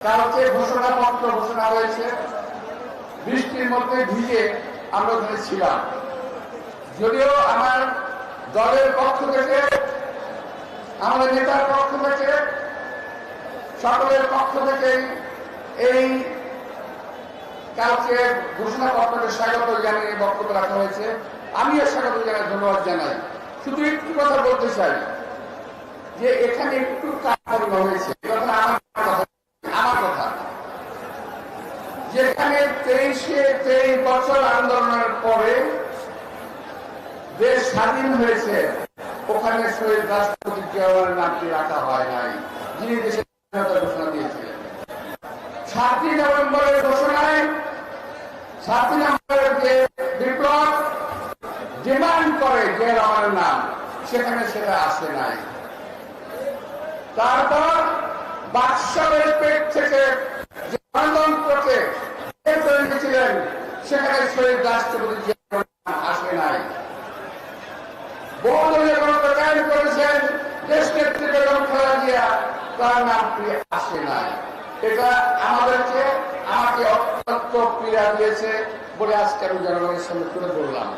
কালকে ঘোষণাপত্র ঘোষণা হয়েছে, বৃষ্টির মধ্যে ভিজে আমরা ওখানে ছিলাম। যদিও আমার দলের পক্ষ থেকে, আমাদের নেতার পক্ষ থেকে, সকলের পক্ষ থেকে এই কালকে ঘোষণাপত্রকে স্বাগত জানিয়ে বক্তব্য রাখা হয়েছে, আমিও স্বাগত জানাই, ধন্যবাদ জানাই। শুধু একটু কথা বলতে চাই যে এখানে একটু কাজ হয়েছে, আমার কথা, যেখানে 23 বছর আন্দোলনের পরে দেশ স্বাধীন হয়েছে, ওখানে শহীদ রাষ্ট্রপতি জিয়াউর নামটি রাখা হয় নাই, যিনি দেশের স্বাধীনতার ঘোষণা দিয়েছিলেন। 7ই নভেম্বরের ঘোষণায় 7ই নভেম্বরের যে বিপ্লব ডিমান্ড করে জিয়া রহমানের নাম, সেখানে সেটা আসে নাই। তারপর বাদশাহের পেট থেকে যে গণতন্ত্রকে ছিলেন, সেখানে শহীদ রাষ্ট্রপতি জিয়াউর নাম আসে নাই। বহুদলীয় গণতন্ত্র কায়েম করেছেন দেশ নেত্রী বেগম খালেদা জিয়া, তার নামটি আসে নাই। এটা আমাকে অত্যন্ত পীড়া দিয়েছে বলে আজকে আমি জনগণের সামনে তুলে ধরলাম।